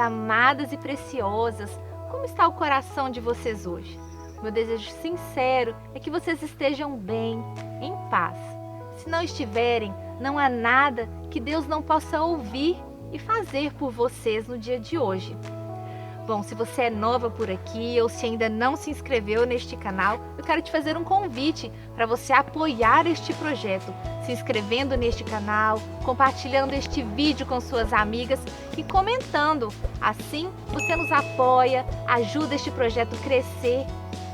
amadas e preciosas, como está o coração de vocês hoje? Meu desejo sincero é que vocês estejam bem, em paz. Se não estiverem, não há nada que Deus não possa ouvir e fazer por vocês no dia de hoje. Bom, se você é nova por aqui ou se ainda não se inscreveu neste canal, eu quero te fazer um convite para você apoiar este projeto, se inscrevendo neste canal, compartilhando este vídeo com suas amigas e comentando. Assim, você nos apoia, ajuda este projeto a crescer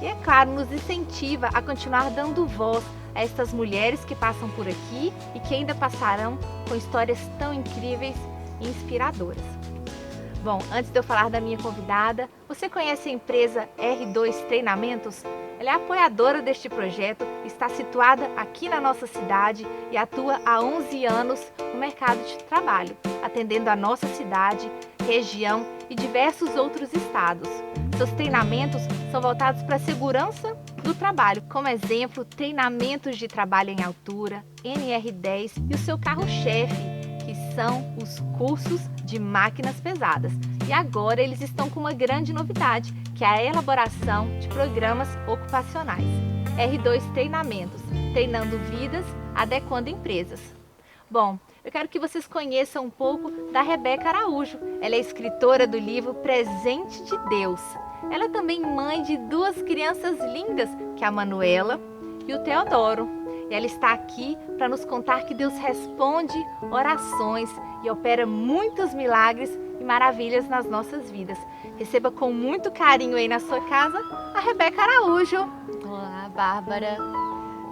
e, é claro, nos incentiva a continuar dando voz a estas mulheres que passam por aqui e que ainda passarão com histórias tão incríveis e inspiradoras. Bom, antes de eu falar da minha convidada, você conhece a empresa R2 Treinamentos? Ela é apoiadora deste projeto, está situada aqui na nossa cidade e atua há 11 anos no mercado de trabalho, atendendo a nossa cidade, região e diversos outros estados. Seus treinamentos são voltados para a segurança do trabalho, como exemplo, treinamentos de trabalho em altura, NR10 e o seu carro-chefe, que são os cursos de máquinas pesadas. E agora eles estão com uma grande novidade, que é a elaboração de programas ocupacionais. R2 Treinamentos, treinando vidas, adequando empresas. Bom, eu quero que vocês conheçam um pouco da Rebeca Araújo. Ela é escritora do livro Presente de Deus. Ela é também mãe de duas crianças lindas, que é a Manuela e o Teodoro. E ela está aqui para nos contar que Deus responde orações e opera muitos milagres e maravilhas nas nossas vidas. Receba com muito carinho aí na sua casa a Rebeca Araújo. Olá, Bárbara.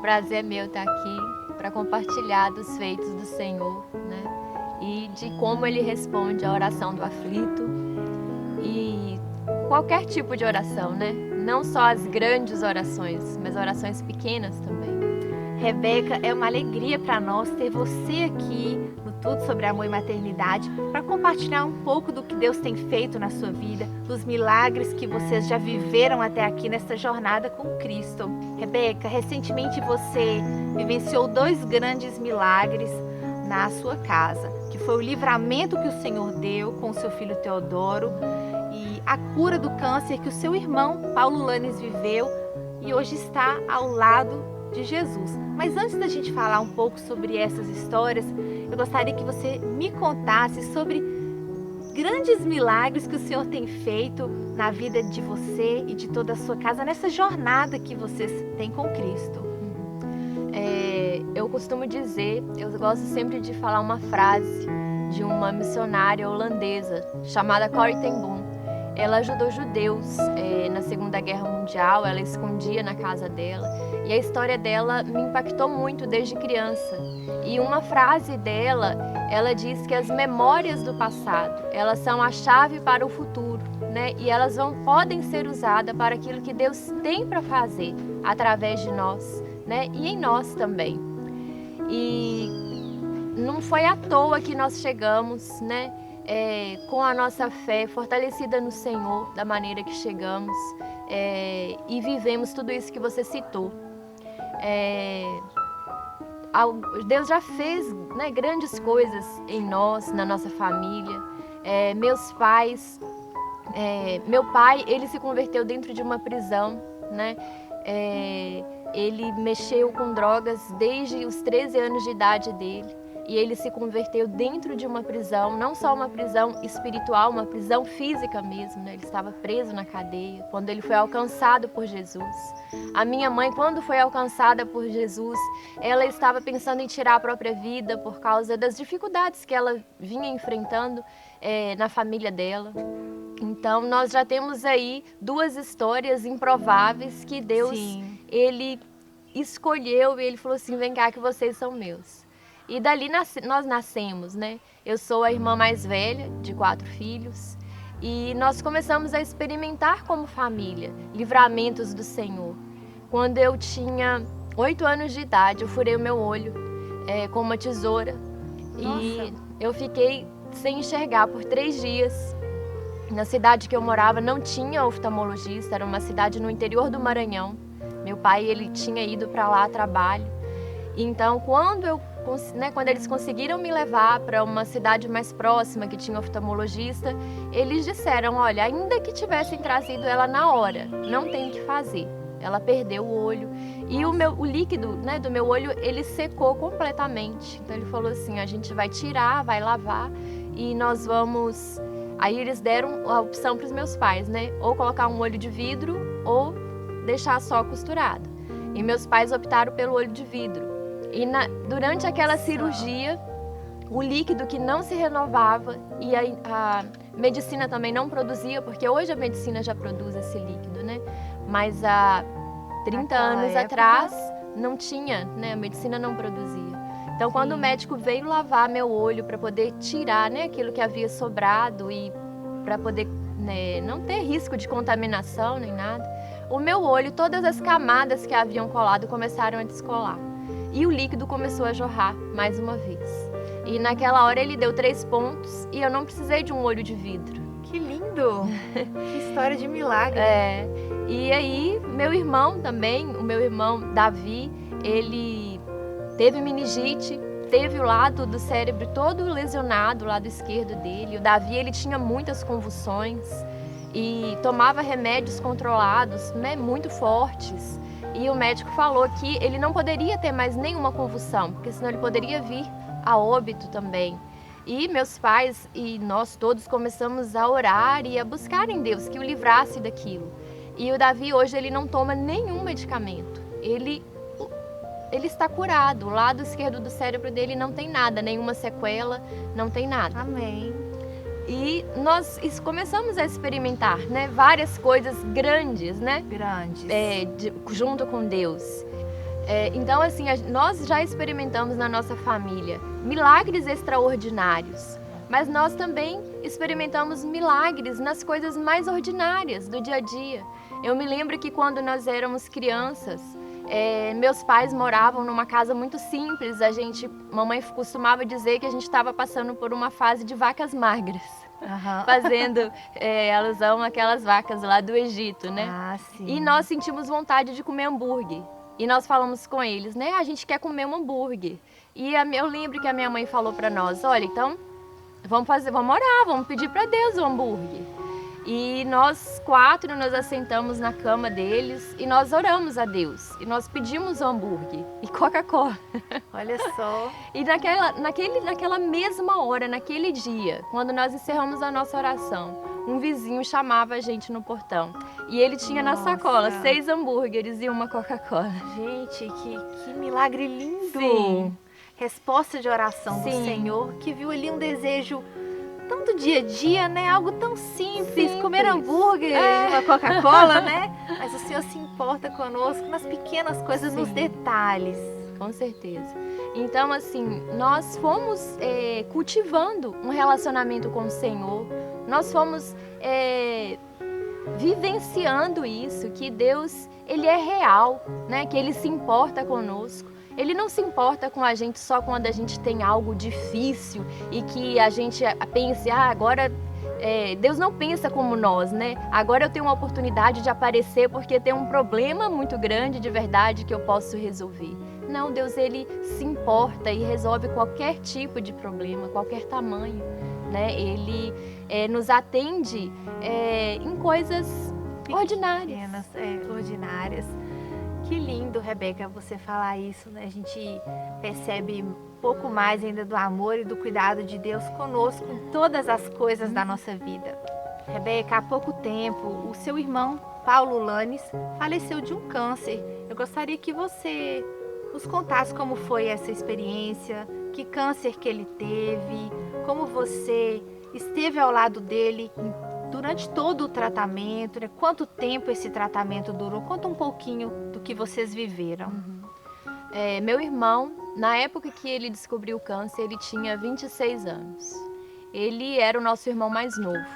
Prazer é meu estar aqui para compartilhar dos feitos do Senhor, né? E de como Ele responde a oração do aflito e qualquer tipo de oração, né? Não só as grandes orações, mas orações pequenas também. Rebeca, é uma alegria para nós ter você aqui no Tudo Sobre Amor e Maternidade para compartilhar um pouco do que Deus tem feito na sua vida, dos milagres que vocês já viveram até aqui nessa jornada com Cristo. Rebeca, recentemente você vivenciou 2 grandes milagres na sua casa, que foi o livramento que o Senhor deu com o seu filho Teodoro e a cura do câncer que o seu irmão Paulo Lanes viveu e hoje está ao lado de Jesus. Mas antes da gente falar um pouco sobre essas histórias, eu gostaria que você me contasse sobre grandes milagres que o Senhor tem feito na vida de você e de toda a sua casa, nessa jornada que vocês têm com Cristo. Eu costumo dizer, eu gosto sempre de falar uma frase de uma missionária holandesa chamada Corrie ten Boom. Ela ajudou judeus na Segunda Guerra Mundial, ela escondia na casa dela. E a história dela me impactou muito desde criança. E uma frase dela, ela diz que as memórias do passado, elas são a chave para o futuro, né? E elas podem ser usadas para aquilo que Deus tem para fazer através de nós, né? E em nós também. E não foi à toa que nós chegamos, né? Com a nossa fé fortalecida no Senhor, da maneira que chegamos e vivemos tudo isso que você citou. Deus já fez, né, grandes coisas em nós, na nossa família. Meus pais, meu pai, ele se converteu dentro de uma prisão, né? Ele mexeu com drogas desde os 13 anos de idade dele. E ele se converteu dentro de uma prisão, não só uma prisão espiritual, uma prisão física mesmo, né? Ele estava preso na cadeia, quando ele foi alcançado por Jesus. A minha mãe, quando foi alcançada por Jesus, ela estava pensando em tirar a própria vida por causa das dificuldades que ela vinha enfrentando na família dela. Então, nós já temos aí 2 histórias improváveis que Deus, Ele escolheu e Ele falou assim, vem cá que vocês são meus. E dali nós nascemos, né? Eu sou a irmã mais velha de 4 filhos e nós começamos a experimentar como família livramentos do Senhor. Quando eu tinha 8 anos de idade, eu furei o meu olho com uma tesoura. Nossa. E eu fiquei sem enxergar por 3 dias. Na cidade que eu morava não tinha oftalmologista, era uma cidade no interior do Maranhão. Meu pai, ele tinha ido para lá a trabalho. Então, quando eu quando eles conseguiram me levar para uma cidade mais próxima que tinha oftalmologista, eles disseram, olha, ainda que tivessem trazido ela na hora, não tem o que fazer. Ela perdeu o olho e o líquido, né, do meu olho, ele secou completamente. Então ele falou assim, a gente vai tirar, vai lavar e nós vamos... Aí eles deram a opção para os meus pais, né, ou colocar um olho de vidro ou deixar só costurado. E meus pais optaram pelo olho de vidro. E durante aquela cirurgia, o líquido que não se renovava e a medicina também não produzia, porque hoje a medicina já produz esse líquido, né? Mas há 30 anos atrás não tinha, né? A medicina não produzia. Então, quando o médico veio lavar meu olho para poder tirar, né, aquilo que havia sobrado e para poder, né, não ter risco de contaminação nem nada, o meu olho, todas as camadas que haviam colado começaram a descolar. E o líquido começou a jorrar mais uma vez. E naquela hora ele deu 3 pontos e eu não precisei de um olho de vidro. Que lindo! Que história de milagre! E aí, meu irmão também, o meu irmão Davi, ele teve meningite, teve o lado do cérebro todo lesionado, o lado esquerdo dele. O Davi, ele tinha muitas convulsões e tomava remédios controlados, né, muito fortes. E o médico falou que ele não poderia ter mais nenhuma convulsão, porque senão ele poderia vir a óbito também. E meus pais e nós todos começamos a orar e a buscar em Deus que o livrasse daquilo. E o Davi hoje ele não toma nenhum medicamento. Ele está curado. O lado esquerdo do cérebro dele não tem nada, nenhuma sequela, não tem nada. Amém. E nós começamos a experimentar, né, várias coisas grandes, né? Grandes. Junto com Deus. Então, assim, nós já experimentamos na nossa família milagres extraordinários, mas nós também experimentamos milagres nas coisas mais ordinárias do dia a dia. Eu me lembro que quando nós éramos crianças, meus pais moravam numa casa muito simples. Mamãe costumava dizer que a gente estava passando por uma fase de vacas magras, fazendo alusão àquelas vacas lá do Egito, né? Ah, sim. E nós sentimos vontade de comer hambúrguer. E nós falamos com eles, né? A gente quer comer um hambúrguer. E eu lembro que a minha mãe falou para nós, olha, então vamos orar, vamos pedir para Deus o hambúrguer. E nós 4 nos assentamos na cama deles e nós oramos a Deus. E nós pedimos o hambúrguer e Coca-Cola. Olha só. E naquela mesma hora, naquele dia, quando nós encerramos a nossa oração, um vizinho chamava a gente no portão. E ele tinha na sacola 6 hambúrgueres e uma Coca-Cola. Gente, que milagre lindo! Sim. Resposta de oração do Senhor, que viu ali um desejo tão do dia a dia, né? Algo tão simples, comer hambúrguer e uma Coca-Cola, né? Mas o Senhor se importa conosco nas pequenas coisas, nos detalhes. Com certeza. Então, assim, nós fomos cultivando um relacionamento com o Senhor, nós fomos vivenciando isso, que Deus, Ele é real, né? Que Ele se importa conosco. Ele não se importa com a gente só quando a gente tem algo difícil e que a gente pense, agora Deus não pensa como nós, né? Agora eu tenho uma oportunidade de aparecer porque tem um problema muito grande de verdade que eu posso resolver. Não, Deus, Ele se importa e resolve qualquer tipo de problema, qualquer tamanho, né? Ele nos atende em coisas ordinárias. Pequenas, ordinárias. Que lindo, Rebeca, você falar isso, né? A gente percebe um pouco mais ainda do amor e do cuidado de Deus conosco em todas as coisas da nossa vida. Rebeca, há pouco tempo, o seu irmão, Paulo Lanes, faleceu de um câncer. Eu gostaria que você nos contasse como foi essa experiência, que câncer que ele teve, como você esteve ao lado dele durante todo o tratamento, né? Quanto tempo esse tratamento durou? Conta um pouquinho do que vocês viveram. Meu irmão, na época que ele descobriu o câncer, ele tinha 26 anos. Ele era o nosso irmão mais novo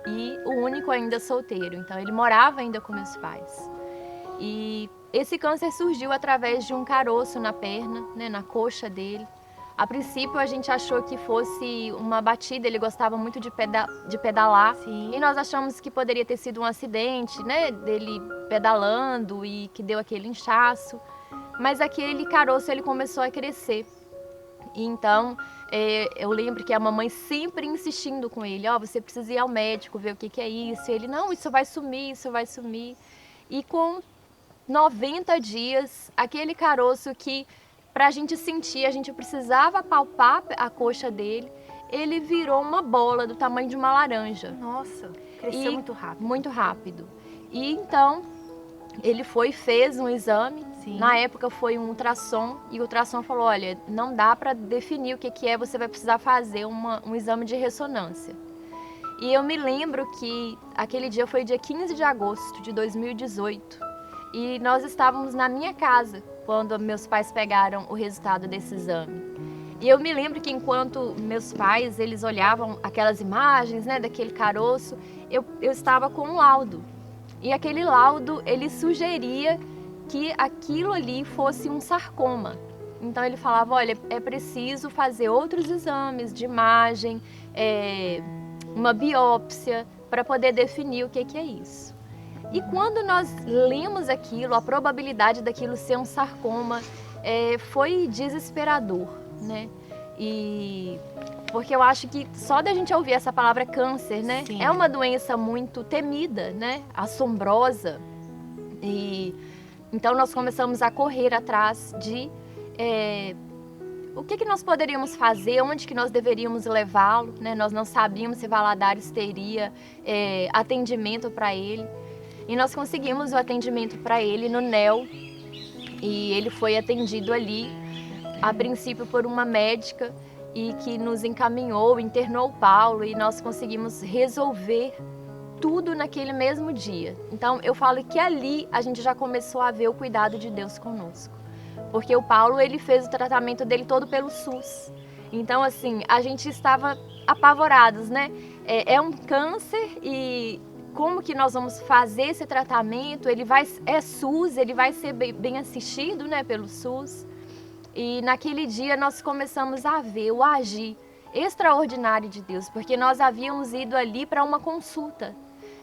e o único ainda solteiro, então ele morava ainda com meus pais. E esse câncer surgiu através de um caroço na perna, né, na coxa dele. A princípio a gente achou que fosse uma batida, ele gostava muito de pedalar. Sim. E nós achamos que poderia ter sido um acidente, né, dele pedalando e que deu aquele inchaço. Mas aquele caroço ele começou a crescer. E então, eu lembro que a mamãe sempre insistindo com ele, você precisa ir ao médico, ver o que é isso. E ele, não, isso vai sumir, isso vai sumir. E com 90 dias, aquele caroço que pra gente sentir, a gente precisava palpar a coxa dele, ele virou uma bola do tamanho de uma laranja. Nossa, cresceu muito rápido. Muito rápido. E então, ele fez um exame. Sim. Na época foi um ultrassom, e o ultrassom falou, olha, não dá para definir o que é, você vai precisar fazer um exame de ressonância. E eu me lembro que aquele dia foi dia 15 de agosto de 2018, e nós estávamos na minha casa quando meus pais pegaram o resultado desse exame. E eu me lembro que enquanto meus pais, eles olhavam aquelas imagens, né, daquele caroço, eu estava com um laudo. E aquele laudo, ele sugeria que aquilo ali fosse um sarcoma. Então ele falava, olha, é preciso fazer outros exames de imagem, uma biópsia, para poder definir o que é isso. E quando nós lemos aquilo, a probabilidade daquilo ser um sarcoma foi desesperador, né? E porque eu acho que só da gente ouvir essa palavra câncer, né? Sim. É uma doença muito temida, né? Assombrosa. E então nós começamos a correr atrás de o que nós poderíamos fazer, onde que nós deveríamos levá-lo, né? Nós não sabíamos se Valadares teria atendimento para ele. E nós conseguimos o atendimento para ele no NEL. E ele foi atendido ali, a princípio por uma médica, e que nos encaminhou, internou o Paulo, e nós conseguimos resolver tudo naquele mesmo dia. Então eu falo que ali a gente já começou a ver o cuidado de Deus conosco. Porque o Paulo, ele fez o tratamento dele todo pelo SUS. Então assim, a gente estava apavorados, né? É um câncer, e como que nós vamos fazer esse tratamento? É SUS, ele vai ser bem assistido, né, pelo SUS. E naquele dia nós começamos a ver o agir extraordinário de Deus, porque nós havíamos ido ali para uma consulta.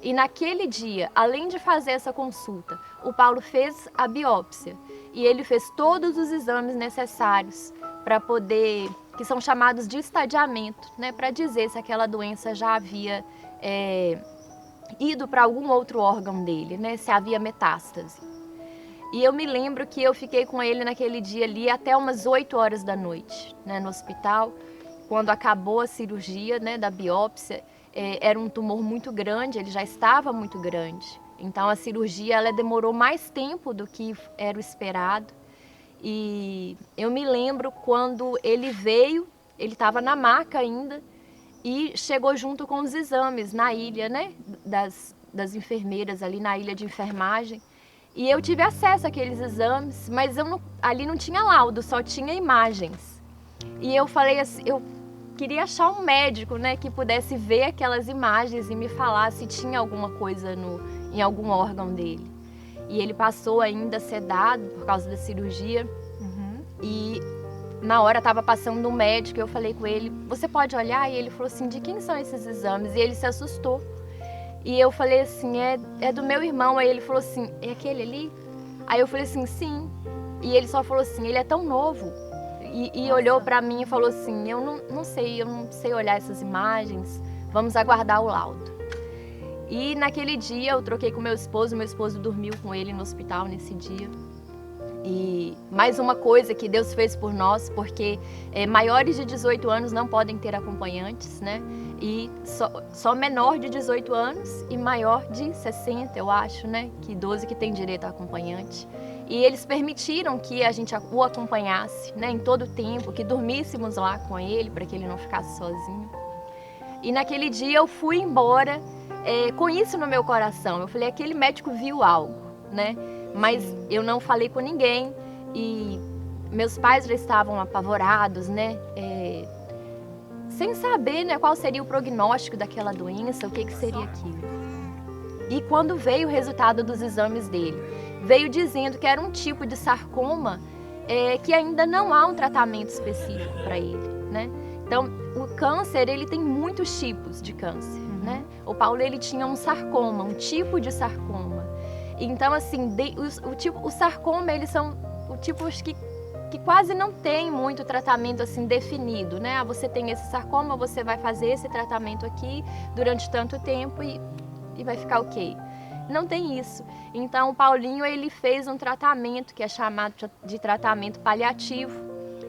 E naquele dia, além de fazer essa consulta, o Paulo fez a biópsia e ele fez todos os exames necessários para poder, que são chamados de estadiamento, né, para dizer se aquela doença já havia ido para algum outro órgão dele, né, se havia metástase. E eu me lembro que eu fiquei com ele naquele dia ali até umas 8 horas da noite, né, no hospital. Quando acabou a cirurgia, né, da biópsia, era um tumor muito grande, ele já estava muito grande. Então a cirurgia ela demorou mais tempo do que era o esperado. E eu me lembro quando ele veio, ele estava na maca ainda, e chegou junto com os exames na ilha, né, das enfermeiras ali na ilha de enfermagem. E eu tive acesso àqueles exames, mas ali não tinha laudo, só tinha imagens. E eu falei assim, eu queria achar um médico, né, que pudesse ver aquelas imagens e me falar se tinha alguma coisa em algum órgão dele. E ele passou ainda sedado por causa da cirurgia. Uhum. E na hora estava passando um médico, eu falei com ele, você pode olhar? E ele falou assim, de quem são esses exames? E ele se assustou. E eu falei assim, é do meu irmão. Aí ele falou assim, é aquele ali? Aí eu falei assim, sim. E ele só falou assim, ele é tão novo. E olhou pra mim e falou assim, eu não sei olhar essas imagens, vamos aguardar o laudo. E naquele dia eu troquei com meu esposo dormiu com ele no hospital nesse dia. E mais uma coisa que Deus fez por nós, porque maiores de 18 anos não podem ter acompanhantes, né? E só menor de 18 anos e maior de 60, eu acho, né? Que idoso que tem direito a acompanhante. E eles permitiram que a gente o acompanhasse, né? Em todo o tempo, que dormíssemos lá com ele, para que ele não ficasse sozinho. E naquele dia eu fui embora com isso no meu coração. Eu falei, aquele médico viu algo, né? Mas eu não falei com ninguém e meus pais já estavam apavorados, né? Sem saber, né, qual seria o prognóstico daquela doença, o que seria aquilo. E quando veio o resultado dos exames dele, veio dizendo que era um tipo de sarcoma que ainda não há um tratamento específico para ele, né? Então, o câncer, ele tem muitos tipos de câncer, né? O Paulo, ele tinha um sarcoma, um tipo de sarcoma. Então, assim, o sarcoma, eles são o tipos que que quase não tem muito tratamento assim definido, né? Você tem esse sarcoma, você vai fazer esse tratamento aqui durante tanto tempo e vai ficar ok. Não tem isso. Então, o Paulinho, ele fez um tratamento que é chamado de tratamento paliativo,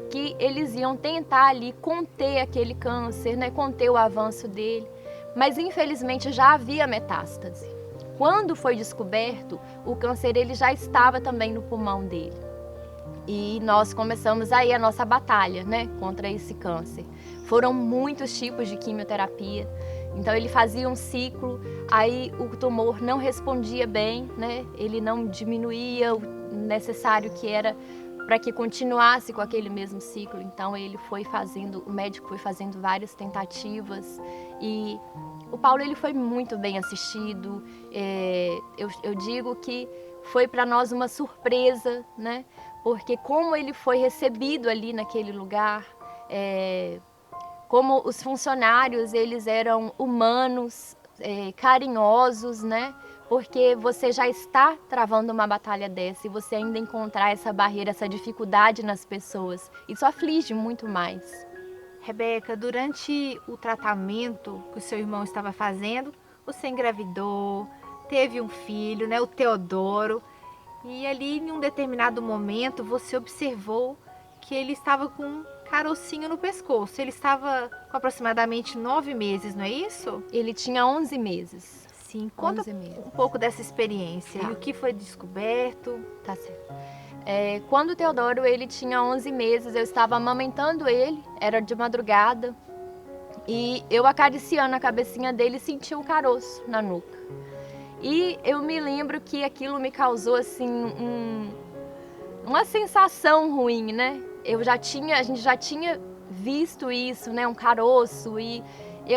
que eles iam tentar ali conter aquele câncer, né? Conter o avanço dele. Mas, infelizmente, já havia metástase. Quando foi descoberto, o câncer ele já estava também no pulmão dele. E nós começamos aí a nossa batalha, né? Contra esse câncer. Foram muitos tipos de quimioterapia. Então ele fazia um ciclo, aí o tumor não respondia bem, né? Ele não diminuía o necessário que era para que continuasse com aquele mesmo ciclo. Então o médico foi fazendo várias tentativas e o Paulo ele foi muito bem assistido. Eu digo que foi para nós uma surpresa, né? Porque como ele foi recebido ali naquele lugar, como os funcionários, eles eram humanos, carinhosos, né? Porque você já está travando uma batalha dessa e você ainda encontrar essa barreira, essa dificuldade nas pessoas, isso aflige muito mais. Rebeca, durante o tratamento que o seu irmão estava fazendo, você engravidou, teve um filho, né, o Teodoro, e ali em um determinado momento você observou que ele estava com um carocinho no pescoço. Ele estava com aproximadamente 9 meses, não é isso? Ele tinha 11 meses. Sim, conta um pouco dessa experiência e o que foi descoberto. Tá certo. Quando o Teodoro ele tinha 11 meses, eu estava amamentando ele, era de madrugada, e eu acariciando a cabecinha dele senti um caroço na nuca. E eu me lembro que aquilo me causou assim uma sensação ruim, né? A gente já tinha visto isso, né? Um caroço e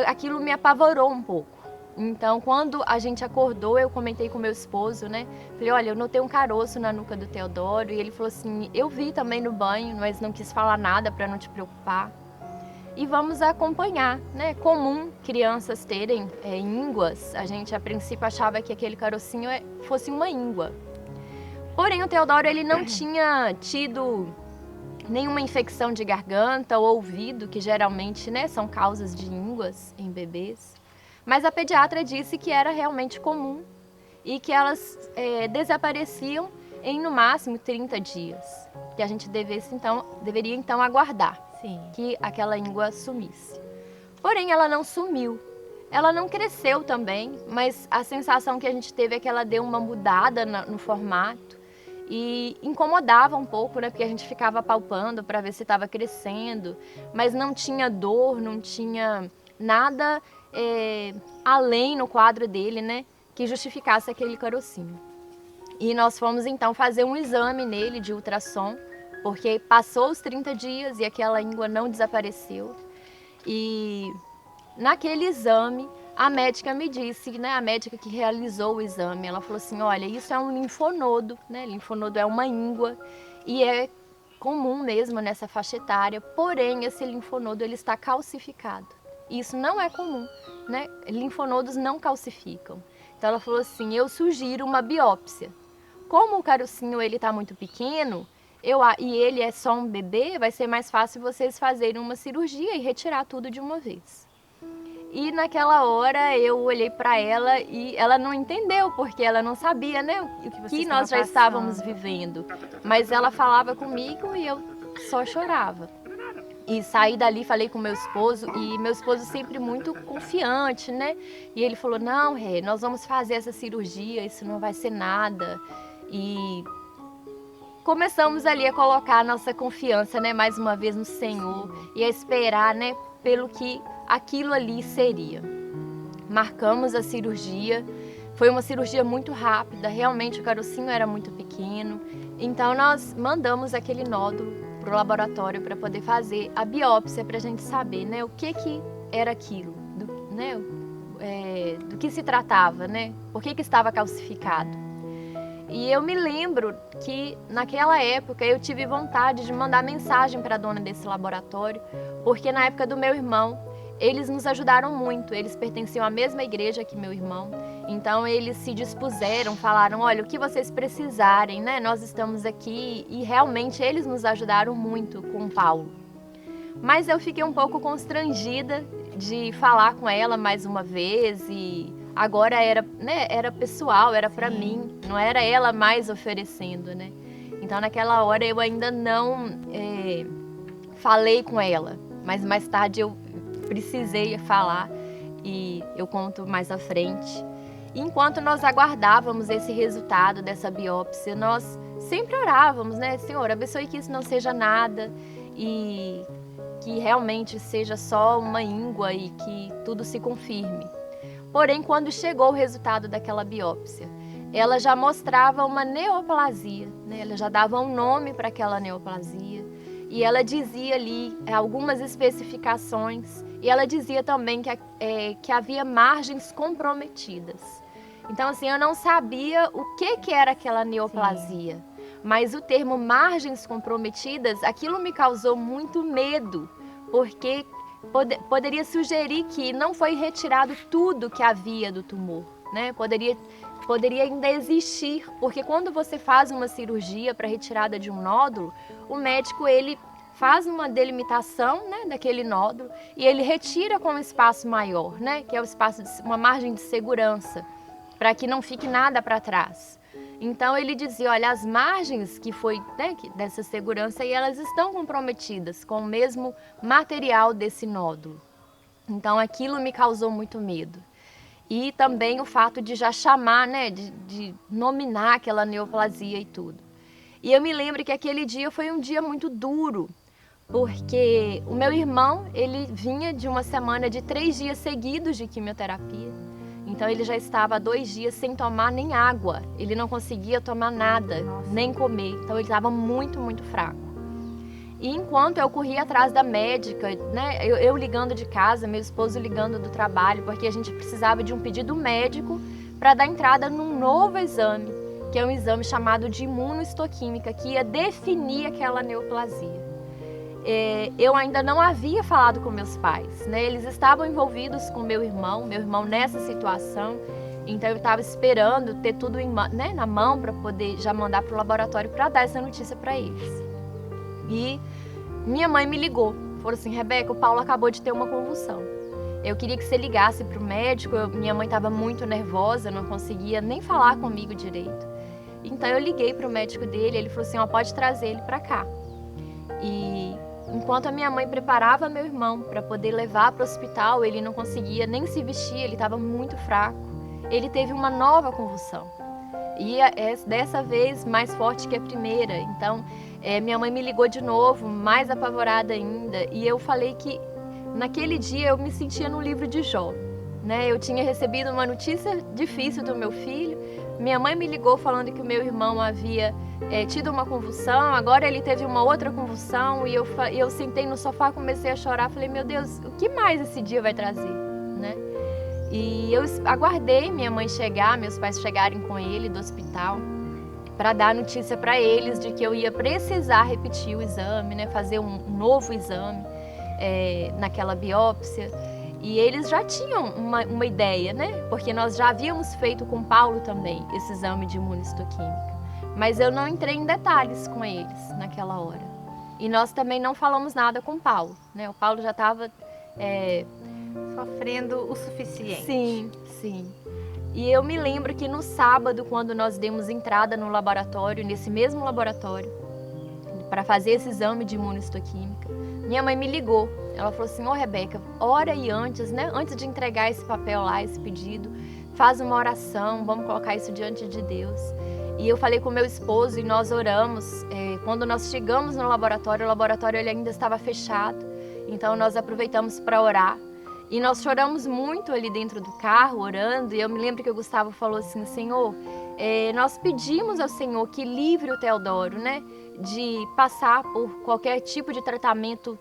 aquilo me apavorou um pouco. Então, quando a gente acordou, eu comentei com meu esposo, né? Falei, olha, eu notei um caroço na nuca do Teodoro. E ele falou assim, eu vi também no banho, mas não quis falar nada para não te preocupar. E vamos acompanhar, né? Comum crianças terem ínguas. A gente, a princípio, achava que aquele carocinho fosse uma íngua. Porém, o Teodoro, ele não tinha tido nenhuma infecção de garganta ou ouvido, que geralmente, né, são causas de ínguas em bebês. Mas a pediatra disse que era realmente comum e que elas desapareciam em no máximo 30 dias. Que a gente deveria então aguardar. Sim. Que aquela íngua sumisse. Porém, ela não sumiu. Ela não cresceu também, mas a sensação que a gente teve é que ela deu uma mudada no formato e incomodava um pouco, né? Porque a gente ficava palpando para ver se estava crescendo, mas não tinha dor, não tinha nada além no quadro dele, né? Que justificasse aquele carocinho. E nós fomos então fazer um exame nele de ultrassom, porque passou os 30 dias e aquela íngua não desapareceu. E naquele exame, a médica me disse, né, a médica que realizou o exame, ela falou assim, olha, isso é um linfonodo, né? Linfonodo é uma íngua e é comum mesmo nessa faixa etária, porém esse linfonodo ele está calcificado. Isso não é comum, né? Linfonodos não calcificam. Então ela falou assim, eu sugiro uma biópsia. Como o carocinho ele está muito pequeno, e ele é só um bebê, vai ser mais fácil vocês fazerem uma cirurgia e retirar tudo de uma vez. E naquela hora eu olhei para ela e ela não entendeu, porque ela não sabia, né, o que nós já estávamos vivendo. Mas ela falava comigo e eu só chorava. E saí dali, falei com meu esposo, e meu esposo sempre muito confiante, né? E ele falou, não, Rê, nós vamos fazer essa cirurgia, isso não vai ser nada. E começamos ali a colocar a nossa confiança, né, mais uma vez no Senhor e a esperar, né, pelo que aquilo ali seria. Marcamos a cirurgia, foi uma cirurgia muito rápida, realmente o carocinho era muito pequeno, então nós mandamos aquele nódulo para o laboratório para poder fazer a biópsia para a gente saber, né, o que era aquilo, do que se tratava, né, por que estava calcificado. E eu me lembro que naquela época eu tive vontade de mandar mensagem para a dona desse laboratório, porque na época do meu irmão, eles nos ajudaram muito. Eles pertenciam à mesma igreja que meu irmão. Então eles se dispuseram, falaram, olha, o que vocês precisarem, né? Nós estamos aqui. E realmente eles nos ajudaram muito com Paulo. Mas eu fiquei um pouco constrangida de falar com ela mais uma vez e agora era, né, era pessoal, era para mim, não era ela mais oferecendo, né? Então naquela hora eu ainda não falei com ela, mas mais tarde eu precisei falar e eu conto mais à frente. E enquanto nós aguardávamos esse resultado dessa biópsia, nós sempre orávamos, né? Senhor, abençoe que isso não seja nada e que realmente seja só uma íngua e que tudo se confirme. Porém, quando chegou o resultado daquela biópsia, ela já mostrava uma neoplasia, né? Ela já dava um nome para aquela neoplasia e ela dizia ali algumas especificações e ela dizia também que havia margens comprometidas. Então, assim, eu não sabia o que era aquela neoplasia. Sim. Mas o termo margens comprometidas, aquilo me causou muito medo, porque poderia sugerir que não foi retirado tudo que havia do tumor, né? Poderia ainda existir, porque quando você faz uma cirurgia para retirada de um nódulo, o médico ele faz uma delimitação, né, daquele nódulo e ele retira com um espaço maior, né, que é o espaço uma margem de segurança, para que não fique nada para trás. Então ele dizia, olha, as margens que foi, né, dessa segurança e elas estão comprometidas com o mesmo material desse nódulo. Então aquilo me causou muito medo. E também o fato de já chamar, né, de nominar aquela neoplasia e tudo. E eu me lembro que aquele dia foi um dia muito duro, porque o meu irmão, ele vinha de uma semana de 3 dias seguidos de quimioterapia. Então ele já estava há 2 dias sem tomar nem água, ele não conseguia tomar nada, nem comer, então ele estava muito, muito fraco. E enquanto eu corria atrás da médica, né, eu ligando de casa, meu esposo ligando do trabalho, porque a gente precisava de um pedido médico para dar entrada num novo exame, que é um exame chamado de imunohistoquímica, que ia definir aquela neoplasia. Eu ainda não havia falado com meus pais, né? Eles estavam envolvidos com meu irmão nessa situação, então eu estava esperando ter tudo né, na mão para poder já mandar para o laboratório para dar essa notícia para eles. E minha mãe me ligou, falou assim, Rebeca, o Paulo acabou de ter uma convulsão. Eu queria que você ligasse para o médico, minha mãe estava muito nervosa, não conseguia nem falar comigo direito. Então eu liguei para o médico dele, ele falou assim, ó, pode trazer ele para cá. E enquanto a minha mãe preparava meu irmão para poder levar para o hospital, ele não conseguia nem se vestir, ele estava muito fraco. Ele teve uma nova convulsão. E dessa vez mais forte que a primeira. Então, minha mãe me ligou de novo, mais apavorada ainda. E eu falei que naquele dia eu me sentia no livro de Jó. Né? Eu tinha recebido uma notícia difícil do meu filho. Minha mãe me ligou falando que o meu irmão havia tido uma convulsão, agora ele teve uma outra convulsão e eu sentei no sofá, comecei a chorar, falei, meu Deus, o que mais esse dia vai trazer, né? E eu aguardei minha mãe chegar, meus pais chegarem com ele do hospital, para dar notícia para eles de que eu ia precisar repetir o exame, né? Fazer um novo exame naquela biópsia. E eles já tinham uma ideia, né? Porque nós já havíamos feito com Paulo também esse exame de imunohistoquímica. Mas eu não entrei em detalhes com eles naquela hora. E nós também não falamos nada com Paulo, né? O Paulo já estava sofrendo o suficiente. Sim, sim. E eu me lembro que no sábado, quando nós demos entrada no laboratório, nesse mesmo laboratório, para fazer esse exame de imunohistoquímica, minha mãe me ligou. Ela falou assim, Rebeca, ora aí antes, né? Antes de entregar esse papel lá, esse pedido, faz uma oração, vamos colocar isso diante de Deus. E eu falei com meu esposo e nós oramos. Quando nós chegamos no laboratório, o laboratório ele ainda estava fechado. Então nós aproveitamos para orar. E nós choramos muito ali dentro do carro, orando. E eu me lembro que o Gustavo falou assim, Senhor, nós pedimos ao Senhor que livre o Teodoro, né? De passar por qualquer tipo de tratamento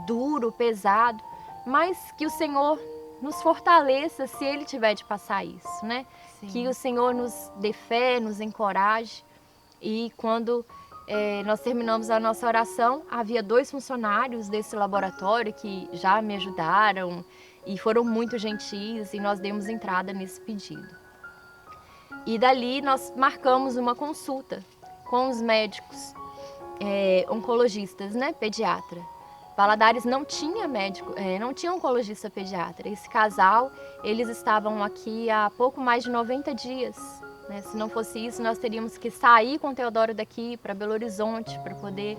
duro, pesado. Mas que o Senhor nos fortaleça se Ele tiver de passar isso, né? Sim. Que o Senhor nos dê fé, nos encoraje. E quando nós terminamos a nossa oração, havia 2 funcionários desse laboratório que já me ajudaram e foram muito gentis e nós demos entrada nesse pedido. E dali nós marcamos uma consulta com os médicos oncologistas, né, pediatra. Valadares não tinha médico, não tinha oncologista pediatra. Esse casal, eles estavam aqui há pouco mais de 90 dias. Né? Se não fosse isso, nós teríamos que sair com o Teodoro daqui para Belo Horizonte para poder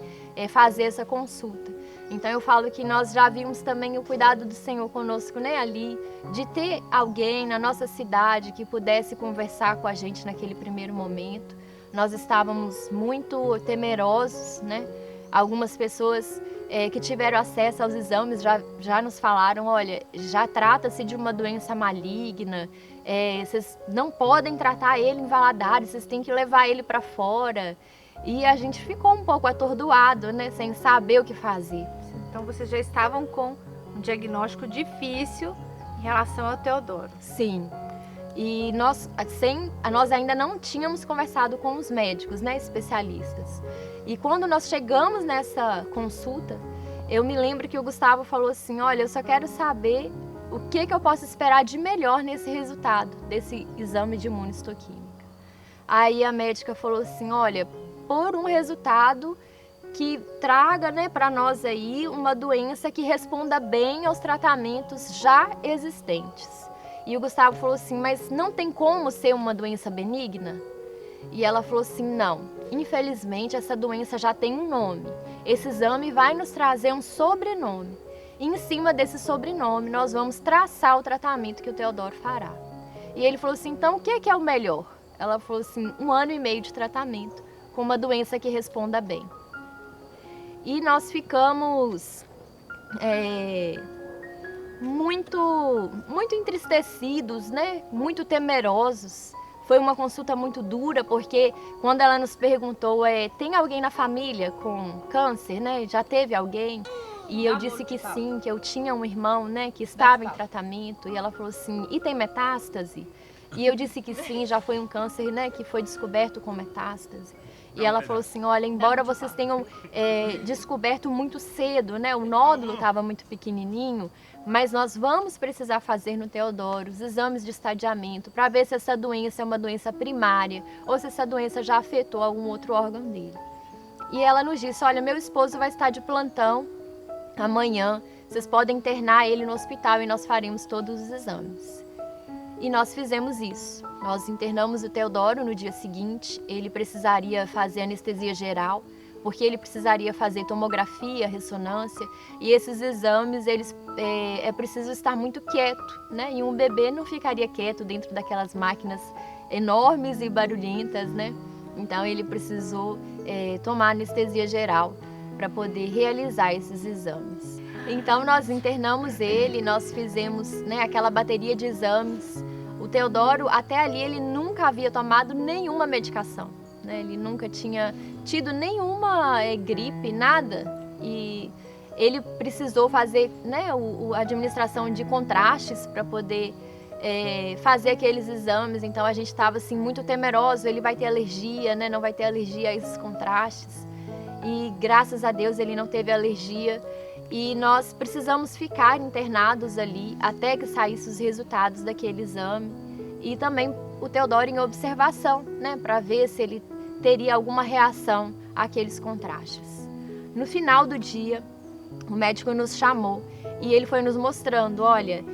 fazer essa consulta. Então eu falo que nós já vimos também o cuidado do Senhor conosco, né, ali, de ter alguém na nossa cidade que pudesse conversar com a gente naquele primeiro momento. Nós estávamos muito temerosos, né? Algumas pessoas que tiveram acesso aos exames já nos falaram, olha, já trata-se de uma doença maligna, vocês não podem tratar ele em Valadares, vocês têm que levar ele para fora. E a gente ficou um pouco atordoado, né, sem saber o que fazer. Então vocês já estavam com um diagnóstico difícil em relação ao Teodoro. Sim. E nós ainda não tínhamos conversado com os médicos, né, especialistas. E quando nós chegamos nessa consulta, eu me lembro que o Gustavo falou assim, olha, eu só quero saber o que eu posso esperar de melhor nesse resultado, desse exame de imunistoquímica. Aí a médica falou assim, olha, por um resultado que traga, né, para nós aí uma doença que responda bem aos tratamentos já existentes. E o Gustavo falou assim, mas não tem como ser uma doença benigna? E ela falou assim, não, infelizmente essa doença já tem um nome. Esse exame vai nos trazer um sobrenome. E em cima desse sobrenome nós vamos traçar o tratamento que o Teodoro fará. E ele falou assim, então o que é o melhor? Ela falou assim, 1 ano e meio de tratamento com uma doença que responda bem. E nós ficamos muito entristecidos, né? Muito temerosos. Foi uma consulta muito dura, porque quando ela nos perguntou, tem alguém na família com câncer, né? Já teve alguém? E eu disse que sim, que eu tinha um irmão, né, que estava em tratamento. E ela falou assim, e tem metástase? E eu disse que sim, já foi um câncer, né, que foi descoberto com metástase. E ela falou assim, olha, embora vocês tenham descoberto muito cedo, né, o nódulo estava muito pequenininho, mas nós vamos precisar fazer no Teodoro os exames de estadiamento para ver se essa doença é uma doença primária ou se essa doença já afetou algum outro órgão dele. E ela nos disse, olha, meu esposo vai estar de plantão amanhã, vocês podem internar ele no hospital e nós faremos todos os exames. E nós fizemos isso. Nós internamos o Teodoro no dia seguinte, ele precisaria fazer anestesia geral, porque ele precisaria fazer tomografia, ressonância, e esses exames, é preciso estar muito quieto, né? E um bebê não ficaria quieto dentro daquelas máquinas enormes e barulhentas, né? Então ele precisou tomar anestesia geral para poder realizar esses exames. Então nós internamos ele, nós fizemos, né, aquela bateria de exames. O Teodoro, até ali, ele nunca havia tomado nenhuma medicação, né? Ele nunca tinha tido nenhuma gripe, nada. E ele precisou fazer, né, a administração de contrastes para poder fazer aqueles exames. Então a gente estava assim, muito temeroso, ele vai ter alergia, né? Não vai ter alergia a esses contrastes. E graças a Deus ele não teve alergia. E nós precisamos ficar internados ali até que saíssem os resultados daquele exame. E também o Teodoro em observação, né, para ver se ele teria alguma reação àqueles contrastes. No final do dia, o médico nos chamou e ele foi nos mostrando, olha,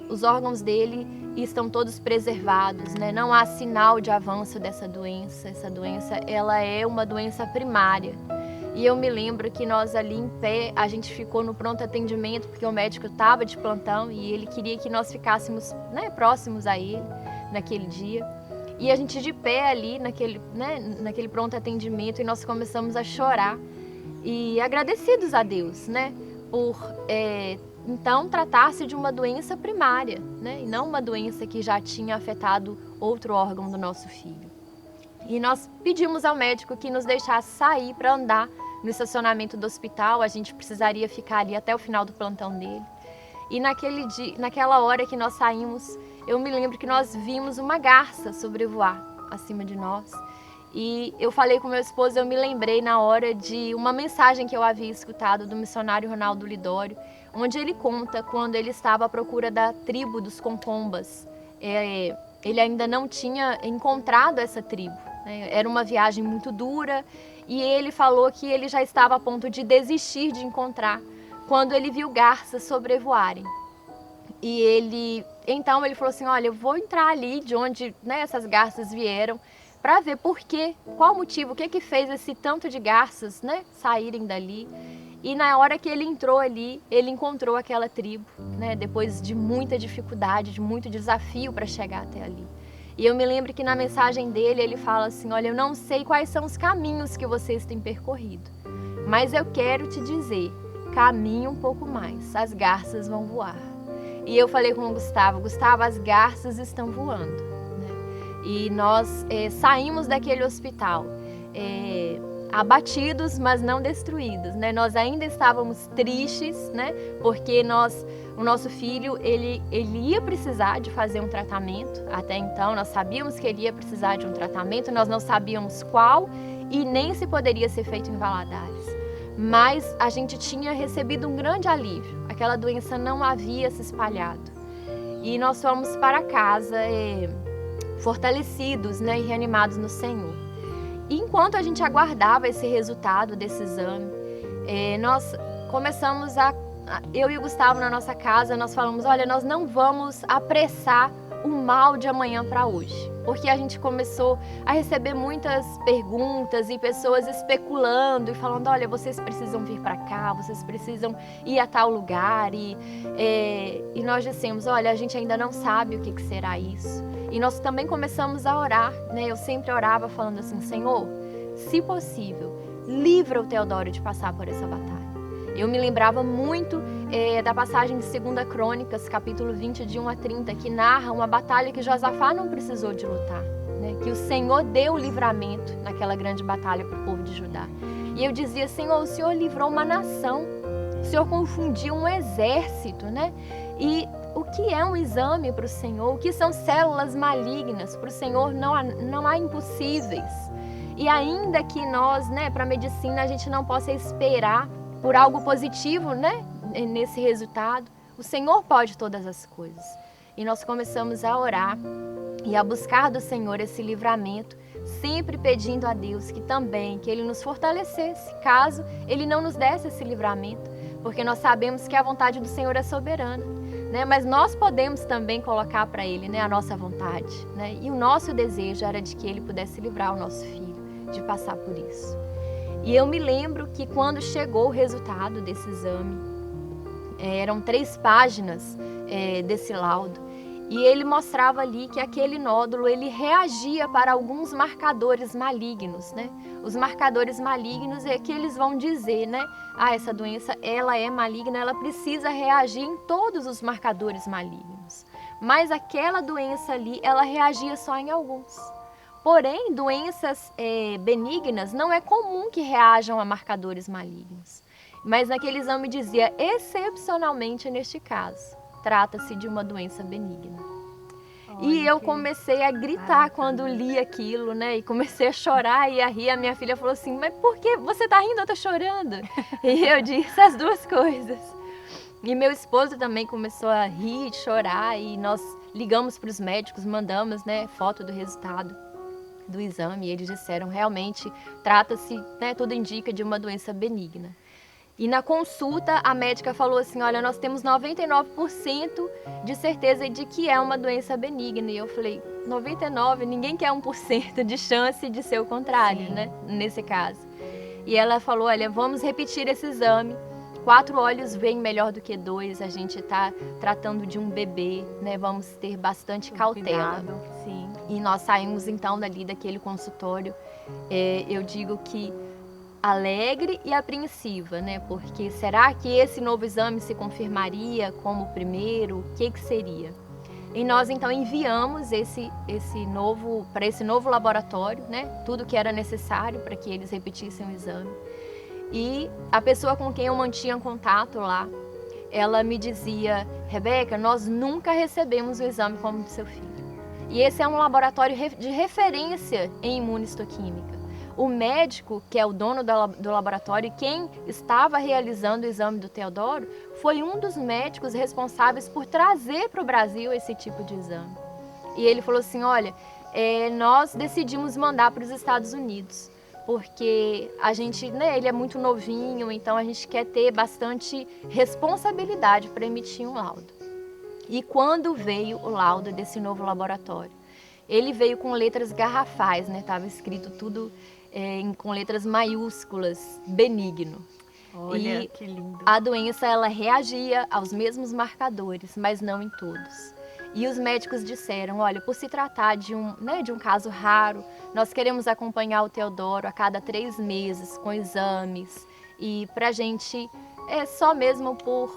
os órgãos dele estão todos preservados, né? Não há sinal de avanço dessa doença. Essa doença, ela é uma doença primária. E eu me lembro que nós ali em pé, a gente ficou no pronto atendimento, porque o médico estava de plantão e ele queria que nós ficássemos, né, próximos a ele naquele dia. E a gente de pé ali naquele pronto atendimento, e nós começamos a chorar e agradecidos a Deus, né, por então tratar-se de uma doença primária, né, e não uma doença que já tinha afetado outro órgão do nosso filho. E nós pedimos ao médico que nos deixasse sair para andar no estacionamento do hospital. A gente precisaria ficar ali até o final do plantão dele. E naquela hora que nós saímos, eu me lembro que nós vimos uma garça sobrevoar acima de nós. E eu falei com meu esposo, eu me lembrei na hora de uma mensagem que eu havia escutado do missionário Ronaldo Lidório, onde ele conta quando ele estava à procura da tribo dos Concombas. Ele ainda não tinha encontrado essa tribo, né? Era uma viagem muito dura e ele falou que ele já estava a ponto de desistir de encontrar quando ele viu garças sobrevoarem. E então ele falou assim, olha, eu vou entrar ali de onde, né, essas garças vieram, para ver por quê, qual o motivo, o que fez esse tanto de garças, né, saírem dali. E na hora que ele entrou ali, ele encontrou aquela tribo, né, depois de muita dificuldade, de muito desafio para chegar até ali. E eu me lembro que na mensagem dele, ele fala assim, olha, eu não sei quais são os caminhos que vocês têm percorrido, mas eu quero te dizer, caminhe um pouco mais, as garças vão voar. E eu falei com o Gustavo, as garças estão voando. E nós saímos daquele hospital abatidos, mas não destruídos, né? Nós ainda estávamos tristes, né? Porque o nosso filho, ele ia precisar de fazer um tratamento. Até então, nós sabíamos que ele ia precisar de um tratamento, nós não sabíamos qual e nem se poderia ser feito em Valadares. Mas a gente tinha recebido um grande alívio. Aquela doença não havia se espalhado. E nós fomos para casa fortalecidos, né, e reanimados no Senhor. E enquanto a gente aguardava esse resultado desse exame, nós começamos eu e o Gustavo na nossa casa, nós falamos, olha, nós não vamos apressar o mal de amanhã para hoje. Porque a gente começou a receber muitas perguntas e pessoas especulando e falando, olha, vocês precisam vir para cá, vocês precisam ir a tal lugar. E nós dissemos, olha, a gente ainda não sabe o que será isso. E nós também começamos a orar, né? Eu sempre orava falando assim, Senhor, se possível, livra o Teodoro de passar por essa batalha. Eu me lembrava muito da passagem de 2 Crônicas, capítulo 20, de 1 a 30, que narra uma batalha que Josafá não precisou de lutar, né? Que o Senhor deu o livramento naquela grande batalha para o povo de Judá. E eu dizia, Senhor, o Senhor livrou uma nação, o Senhor confundiu um exército, né? E o que é um exame para o Senhor? O que são células malignas? Para o Senhor não há impossíveis. E ainda que nós, né, para a medicina, a gente não possa esperar por algo positivo, né, nesse resultado, o Senhor pode todas as coisas. E nós começamos a orar e a buscar do Senhor esse livramento, sempre pedindo a Deus que Ele nos fortalecesse, caso Ele não nos desse esse livramento, porque nós sabemos que a vontade do Senhor é soberana, né? Mas nós podemos também colocar para Ele, né, a nossa vontade, né? E o nosso desejo era de que Ele pudesse livrar o nosso filho de passar por isso. E eu me lembro que quando chegou o resultado desse exame, eram 3 páginas desse laudo, e ele mostrava ali que aquele nódulo, ele reagia para alguns marcadores malignos, né? Os marcadores malignos é que eles vão dizer, né? Essa doença, ela é maligna, ela precisa reagir em todos os marcadores malignos. Mas aquela doença ali, ela reagia só em alguns. Porém, doenças benignas não é comum que reajam a marcadores malignos. Mas naquele exame dizia, excepcionalmente neste caso, trata-se de uma doença benigna. E eu comecei a gritar quando li aquilo, né? E comecei a chorar e a rir. A minha filha falou assim, mas por que você está rindo, eu estou chorando? E eu disse as duas coisas. E meu esposo também começou a rir, chorar, e nós ligamos para os médicos, mandamos, né, foto do resultado do exame, e eles disseram, realmente, trata-se, né, tudo indica de uma doença benigna. E na consulta, a médica falou assim, olha, nós temos 99% de certeza de que é uma doença benigna. E eu falei, 99%? Ninguém quer 1% de chance de ser o contrário, né, nesse caso. E ela falou, olha, vamos repetir esse exame. 4 olhos veem melhor do que 2, a gente está tratando de um bebê, né, vamos ter bastante cautela. Cuidado, sim. E nós saímos então daquele consultório, eu digo que alegre e apreensiva, né? Porque será que esse novo exame se confirmaria como o primeiro? O que seria? E nós então enviamos para esse novo laboratório, né? Tudo que era necessário para que eles repetissem o exame. E a pessoa com quem eu mantinha contato lá, ela me dizia, Rebeca, nós nunca recebemos o exame como do seu filho. E esse é um laboratório de referência em imunistoquímica. O médico, que é o dono do laboratório, quem estava realizando o exame do Teodoro, foi um dos médicos responsáveis por trazer para o Brasil esse tipo de exame. E ele falou assim, olha, nós decidimos mandar para os Estados Unidos, porque a gente, né, ele é muito novinho, então a gente quer ter bastante responsabilidade para emitir um laudo. E quando veio o laudo desse novo laboratório, ele veio com letras garrafais, né? Estava escrito tudo com letras maiúsculas, benigno. Olha, e que lindo. A doença, ela reagia aos mesmos marcadores, mas não em todos. E os médicos disseram, olha, por se tratar de um caso raro, nós queremos acompanhar o Teodoro a cada 3 meses com exames e pra gente só mesmo por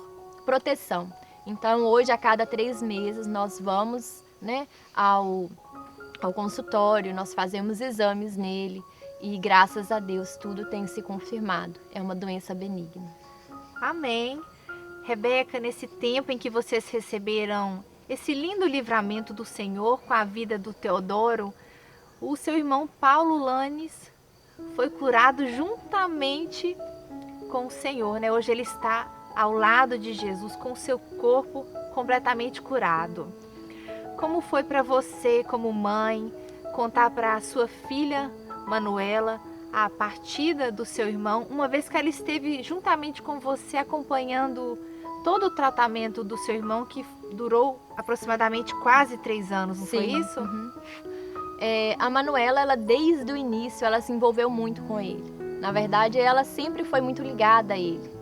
proteção. Então hoje a cada 3 meses nós vamos, né, ao consultório, nós fazemos exames nele e graças a Deus tudo tem se confirmado. É uma doença benigna. Amém. Rebeca, nesse tempo em que vocês receberam esse lindo livramento do Senhor com a vida do Teodoro, o seu irmão Paulo Lanes foi curado juntamente com o Senhor, né? Hoje ele está ao lado de Jesus com o seu corpo completamente curado. Como foi para você, como mãe, contar para a sua filha Manuela a partida do seu irmão, uma vez que ela esteve juntamente com você acompanhando todo o tratamento do seu irmão, que durou aproximadamente quase 3 anos, não Sim. foi isso? Uhum. A Manuela, ela desde o início, ela se envolveu muito com ele. Na verdade, ela sempre foi muito ligada a ele.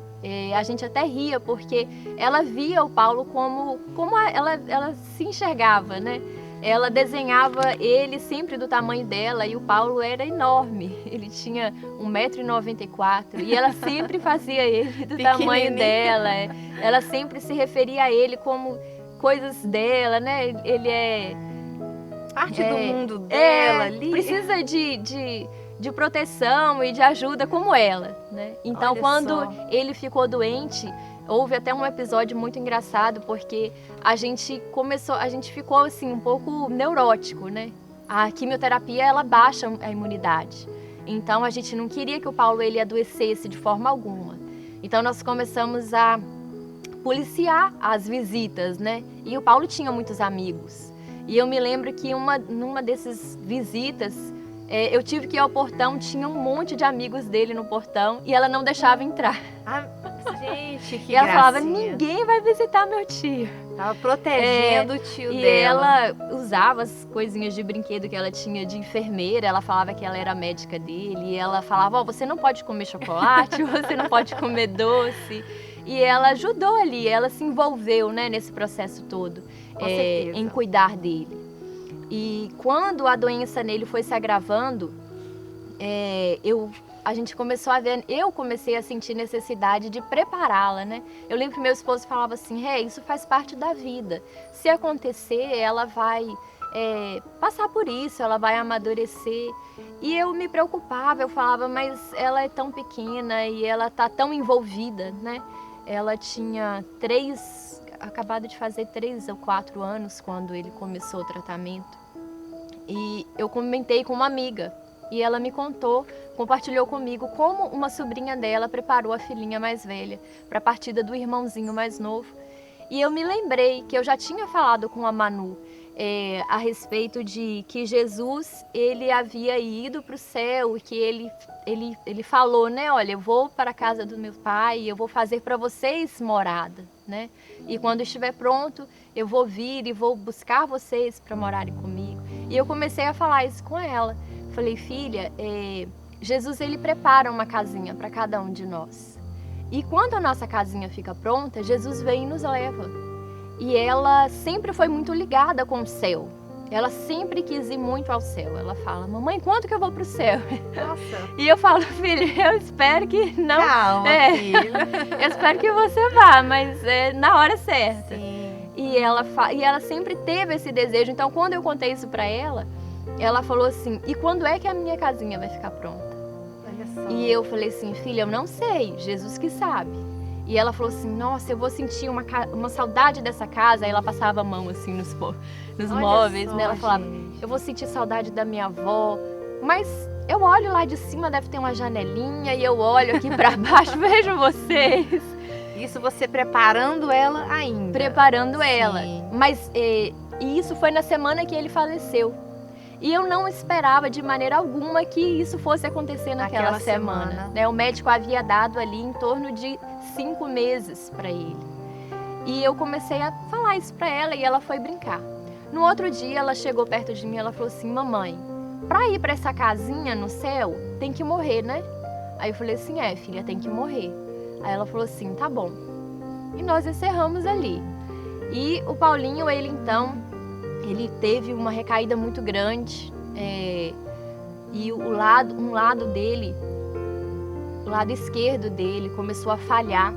A gente até ria, porque ela via o Paulo como ela se enxergava, né? Ela desenhava ele sempre do tamanho dela e o Paulo era enorme. Ele tinha 1,94 m e ela sempre fazia ele do tamanho dela. Ela sempre se referia a ele como coisas dela, né? Ele é parte do mundo dela ali. Precisa de proteção e de ajuda como ela, né? Então, Olha quando só. ele ficou doente, houve até um episódio muito engraçado, porque a gente ficou assim um pouco neurótico, né? A quimioterapia, ela baixa a imunidade. Então, a gente não queria que o Paulo ele adoecesse de forma alguma. Então, nós começamos a policiar as visitas, né? E o Paulo tinha muitos amigos. E eu me lembro que numa dessas visitas, eu tive que ir ao portão, tinha um monte de amigos dele no portão e ela não deixava entrar. Gente, que E ela falava, gracinha. ninguém vai visitar meu tio. Tava protegendo o tio E dela. ela usava as coisinhas de brinquedo que ela tinha de enfermeira, ela falava que ela era médica dele, e ela falava, você não pode comer chocolate, você não pode comer doce. E ela ajudou ali, ela se envolveu, né, nesse processo todo, Com certeza. em cuidar dele. E quando a doença nele foi se agravando, a gente começou a ver, eu comecei a sentir necessidade de prepará-la, né? Eu lembro que meu esposo falava assim, isso faz parte da vida. Se acontecer, ela vai passar por isso, ela vai amadurecer. E eu me preocupava, eu falava, mas ela é tão pequena e ela tá tão envolvida, né? Ela tinha acabado de fazer 3 ou 4 anos quando ele começou o tratamento. E eu comentei com uma amiga e ela me compartilhou comigo como uma sobrinha dela preparou a filhinha mais velha para a partida do irmãozinho mais novo. E eu me lembrei que eu já tinha falado com a Manu a respeito de que Jesus, ele havia ido para o céu e que ele falou, né, olha, eu vou para a casa do meu pai, eu vou fazer para vocês morada, né? E quando estiver pronto, eu vou vir e vou buscar vocês para morarem comigo. E eu comecei a falar isso com ela. Falei, filha, Jesus, ele prepara uma casinha para cada um de nós. E quando a nossa casinha fica pronta, Jesus vem e nos leva. E ela sempre foi muito ligada com o céu. Ela sempre quis ir muito ao céu. Ela fala, mamãe, quanto que eu vou pro céu? Nossa. E eu falo, filha, eu espero que não. Calma, filha. Eu espero que você vá, mas é na hora certa. Sim. E ela sempre teve esse desejo. Então, quando eu contei isso pra ela, ela falou assim, e quando é que a minha casinha vai ficar pronta? Olha só. E eu falei assim, filha, eu não sei, Jesus que sabe. E ela falou assim, nossa, eu vou sentir uma saudade dessa casa. Aí ela passava a mão assim nos Olha móveis, só, né? Ela falava, gente. eu vou sentir saudade da minha avó. Mas eu olho lá de cima, deve ter uma janelinha, e eu olho aqui para baixo, vejo vocês. Isso você preparando ela ainda. Preparando Sim. ela. Mas e isso foi na semana que ele faleceu. E eu não esperava de maneira alguma que isso fosse acontecer naquela semana. Né? O médico havia dado ali em torno de 5 meses para ele. E eu comecei a falar isso para ela e ela foi brincar. No outro dia ela chegou perto de mim e ela falou assim: mamãe, para ir para essa casinha no céu tem que morrer, né? Aí eu falei assim: é, filha, tem que morrer. Aí ela falou assim: tá bom. E nós encerramos ali. E o Paulinho, ele então, ele teve uma recaída muito grande. E um lado dele, o lado esquerdo dele começou a falhar.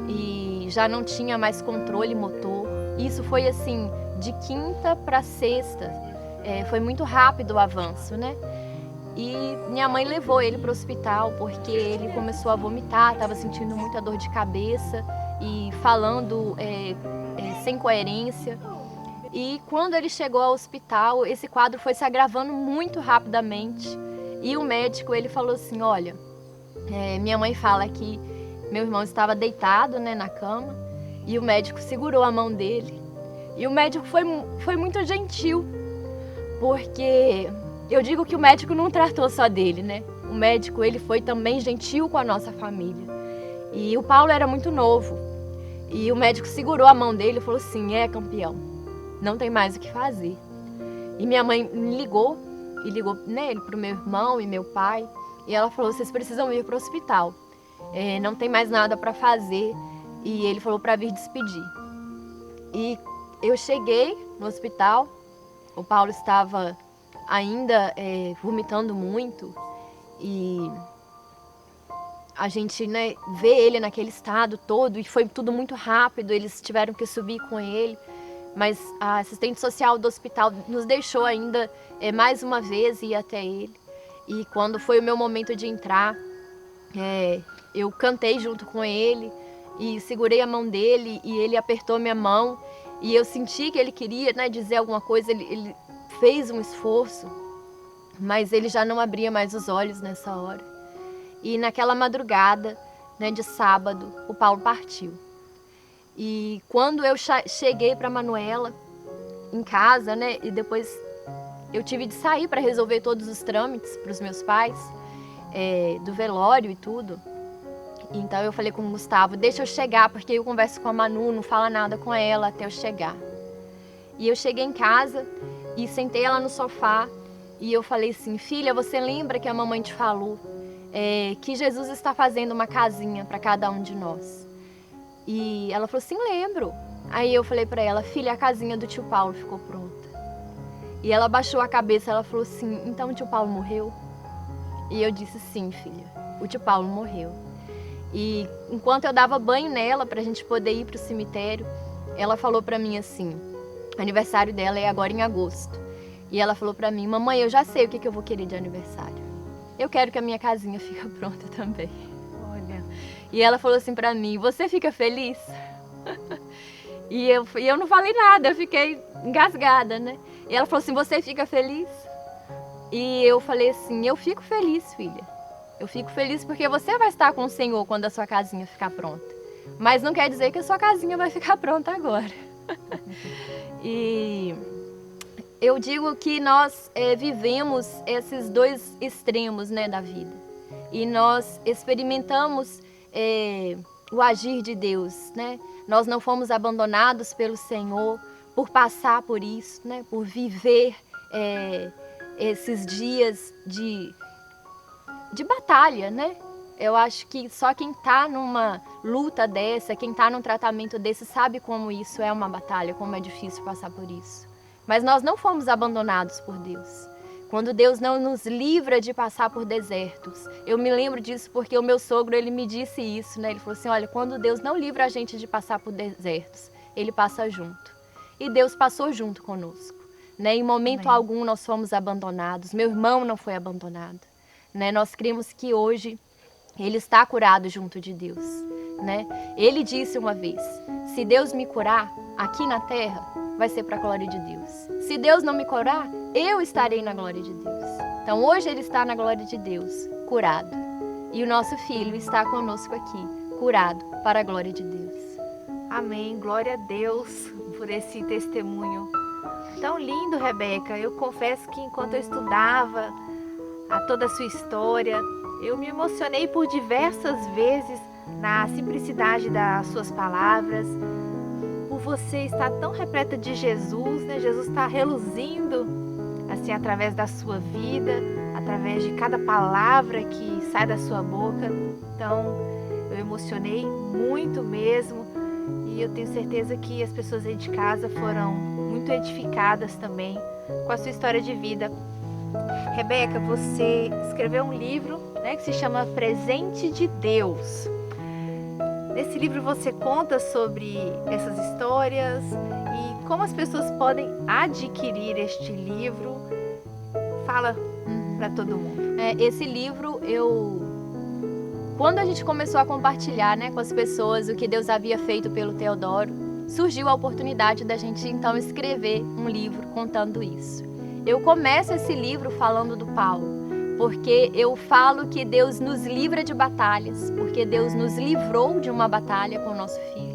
E já não tinha mais controle motor. Isso foi assim, de quinta para sexta. Foi muito rápido o avanço, né? E minha mãe levou ele para o hospital porque ele começou a vomitar, estava sentindo muita dor de cabeça e falando sem coerência. E quando ele chegou ao hospital, esse quadro foi se agravando muito rapidamente. E o médico, ele falou assim: olha, minha mãe fala que meu irmão estava deitado, né, na cama, e o médico segurou a mão dele. E o médico foi muito gentil, porque eu digo que o médico não tratou só dele, né? O médico, ele foi também gentil com a nossa família. E o Paulo era muito novo. E o médico segurou a mão dele e falou assim: campeão, não tem mais o que fazer. E minha mãe me ligou, e ligou nele, pro meu irmão e meu pai. E ela falou: vocês precisam ir pro hospital. Não tem mais nada para fazer. E ele falou para vir despedir. E eu cheguei no hospital, o Paulo estava ainda vomitando muito e a gente, né, vê ele naquele estado todo e foi tudo muito rápido, eles tiveram que subir com ele, mas a assistente social do hospital nos deixou ainda mais uma vez ir até ele. E quando foi o meu momento de entrar, eu cantei junto com ele e segurei a mão dele e ele apertou minha mão e eu senti que ele queria, né, dizer alguma coisa. Ele fez um esforço, mas ele já não abria mais os olhos nessa hora. E naquela madrugada, né, de sábado, o Paulo partiu. E quando eu cheguei para Manuela em casa, né, e depois eu tive de sair para resolver todos os trâmites para os meus pais, do velório e tudo. Então eu falei com o Gustavo: deixa eu chegar, porque eu converso com a Manu, não fala nada com ela até eu chegar. E eu cheguei em casa e sentei ela no sofá e eu falei assim: filha, você lembra que a mamãe te falou que Jesus está fazendo uma casinha para cada um de nós? E ela falou assim: lembro. Aí eu falei para ela: filha, a casinha do tio Paulo ficou pronta. E ela baixou a cabeça, ela falou assim: então o tio Paulo morreu? E eu disse: sim, filha, o tio Paulo morreu. E enquanto eu dava banho nela para a gente poder ir para o cemitério, ela falou para mim assim: o aniversário dela é agora em agosto. E ela falou para mim: mamãe, eu já sei o que eu vou querer de aniversário. Eu quero que a minha casinha fique pronta também. Olha. E ela falou assim para mim: você fica feliz? E eu não falei nada, eu fiquei engasgada, né? E ela falou assim: você fica feliz? E eu falei assim: eu fico feliz, filha. Eu fico feliz porque você vai estar com o Senhor quando a sua casinha ficar pronta. Mas não quer dizer que a sua casinha vai ficar pronta agora. E eu digo que nós vivemos esses dois extremos, né, da vida. E nós experimentamos o agir de Deus, né? Nós não fomos abandonados pelo Senhor por passar por isso, né? Por viver esses dias de batalha, né? Eu acho que só quem está numa luta dessa, quem está num tratamento desse, sabe como isso é uma batalha, como é difícil passar por isso. Mas nós não fomos abandonados por Deus. Quando Deus não nos livra de passar por desertos. Eu me lembro disso porque o meu sogro, ele me disse isso, né? Ele falou assim: olha, quando Deus não livra a gente de passar por desertos, Ele passa junto. E Deus passou junto conosco, né? Em momento algum nós fomos abandonados. Meu irmão não foi abandonado. Né? Nós cremos que hoje ele está curado junto de Deus, né? Ele disse uma vez: se Deus me curar aqui na terra, vai ser para a glória de Deus. Se Deus não me curar, eu estarei na glória de Deus. Então hoje ele está na glória de Deus, curado. E o nosso filho está conosco aqui, curado para a glória de Deus. Amém. Glória a Deus por esse testemunho tão lindo, Rebeca. Eu confesso que enquanto eu estudava toda a sua história, eu me emocionei por diversas vezes na simplicidade das suas palavras, por você estar tão repleta de Jesus, né? Jesus está reluzindo assim através da sua vida, através de cada palavra que sai da sua boca. Então, eu emocionei muito mesmo e eu tenho certeza que as pessoas aí de casa foram muito edificadas também com a sua história de vida. Rebeca, você escreveu um livro, né, que se chama Presente de Deus. Nesse livro você conta sobre essas histórias e como as pessoas podem adquirir este livro. Fala para todo mundo. Esse livro, quando a gente começou a compartilhar, né, com as pessoas o que Deus havia feito pelo Teodoro, surgiu a oportunidade da gente então escrever um livro contando isso. Eu começo esse livro falando do Paulo, porque eu falo que Deus nos livra de batalhas, porque Deus nos livrou de uma batalha com o nosso filho.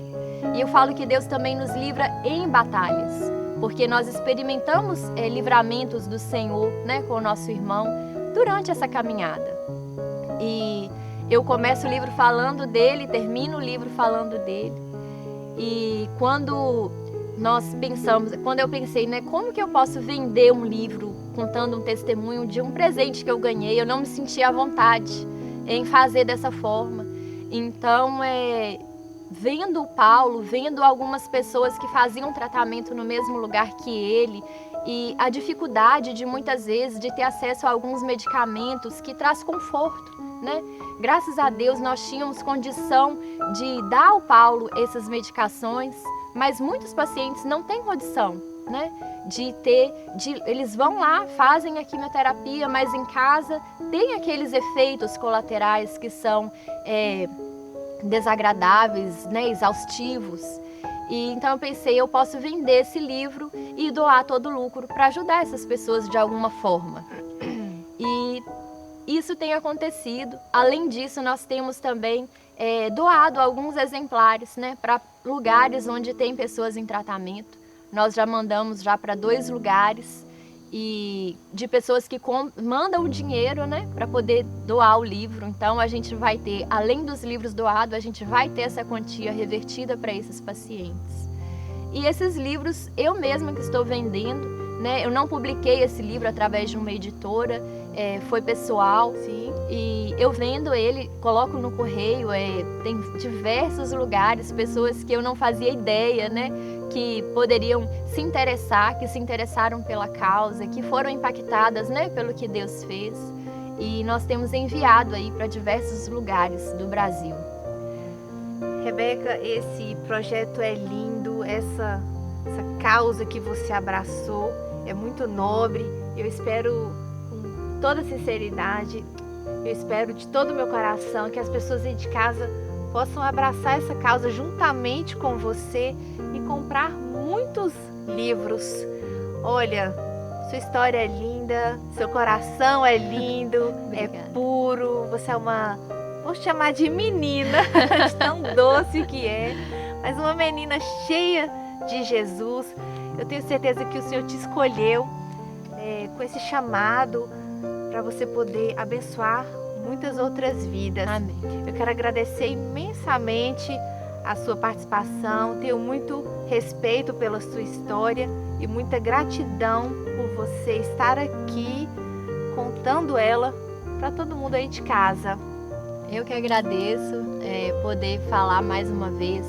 E eu falo que Deus também nos livra em batalhas, porque nós experimentamos livramentos do Senhor, né, com o nosso irmão durante essa caminhada. E eu começo o livro falando dele, termino o livro falando dele. E quando eu pensei, né, como que eu posso vender um livro contando um testemunho de um presente que eu ganhei, eu não me sentia à vontade em fazer dessa forma. Então, vendo o Paulo, vendo algumas pessoas que faziam tratamento no mesmo lugar que ele, e a dificuldade de muitas vezes de ter acesso a alguns medicamentos que traz conforto, né? Graças a Deus nós tínhamos condição de dar ao Paulo essas medicações, mas muitos pacientes não têm condição, né? Eles vão lá, fazem a quimioterapia, mas em casa tem aqueles efeitos colaterais que são desagradáveis, né? Exaustivos. E então eu pensei, eu posso vender esse livro e doar todo o lucro para ajudar essas pessoas de alguma forma. E isso tem acontecido. Além disso, nós temos também doado alguns exemplares, né, para lugares onde tem pessoas em tratamento. Nós já mandamos para 2 lugares e de pessoas que mandam o dinheiro, né, para poder doar o livro. Então a gente vai ter, além dos livros doados, a gente vai ter essa quantia revertida para esses pacientes. E esses livros eu mesma que estou vendendo, né? Eu não publiquei esse livro através de uma editora, foi pessoal. Sim. E eu vendo ele, coloco no correio, tem diversos lugares, pessoas que eu não fazia ideia, né, que poderiam se interessar, que se interessaram pela causa, que foram impactadas, né, pelo que Deus fez. E nós temos enviado aí para diversos lugares do Brasil. Rebeca, esse projeto é lindo, essa causa que você abraçou é muito nobre. Eu espero com toda sinceridade, eu espero de todo o meu coração que as pessoas aí de casa possam abraçar essa causa juntamente com você e comprar muitos livros. Olha, sua história é linda, seu coração é lindo, é puro, você é vou chamar de menina, de tão doce que é, mas uma menina cheia de Jesus. Eu tenho certeza que o Senhor te escolheu com esse chamado para você poder abençoar muitas outras vidas. Amém. Eu quero agradecer imensamente a sua participação, tenho muito respeito pela sua história e muita gratidão por você estar aqui contando ela para todo mundo aí de casa. Eu que agradeço poder falar mais uma vez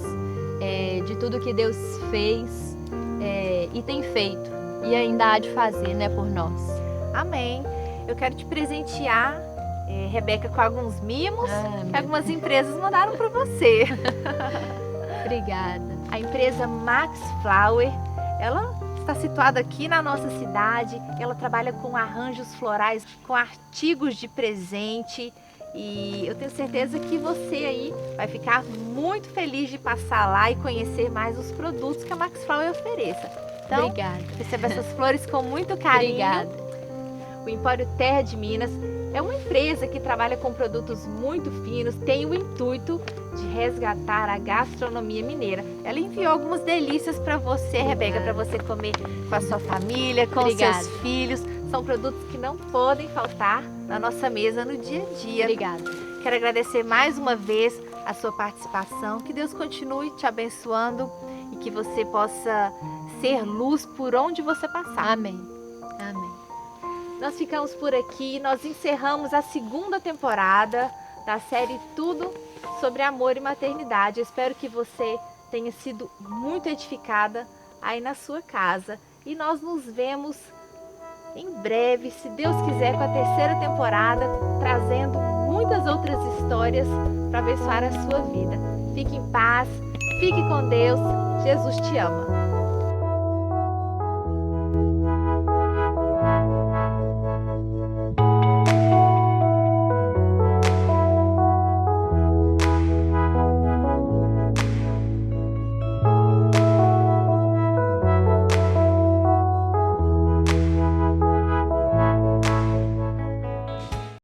de tudo que Deus fez e tem feito e ainda há de fazer, né, por nós. Amém. Eu quero te presentear, Rebeca, com alguns mimos que algumas empresas mandaram para você. Obrigada. A empresa Max Flower, ela está situada aqui na nossa cidade. Ela trabalha com arranjos florais, com artigos de presente. E eu tenho certeza que você aí vai ficar muito feliz de passar lá e conhecer mais os produtos que a Max Flower ofereça. Então, obrigada. receba essas flores com muito carinho. Obrigada. O Empório Terra de Minas é uma empresa que trabalha com produtos muito finos, tem o intuito de resgatar a gastronomia mineira. Ela enviou algumas delícias para você, Rebeca, para você comer com a sua família, com os seus filhos. São produtos que não podem faltar na nossa mesa no dia a dia. Obrigada. Quero agradecer mais uma vez a sua participação. Que Deus continue te abençoando e que você possa ser luz por onde você passar. Amém. Amém. Nós ficamos por aqui, nós encerramos a 2ª temporada da série Tudo sobre Amor e Maternidade. Eu espero que você tenha sido muito edificada aí na sua casa. E nós nos vemos em breve, se Deus quiser, com a 3ª temporada, trazendo muitas outras histórias para abençoar a sua vida. Fique em paz, fique com Deus, Jesus te ama.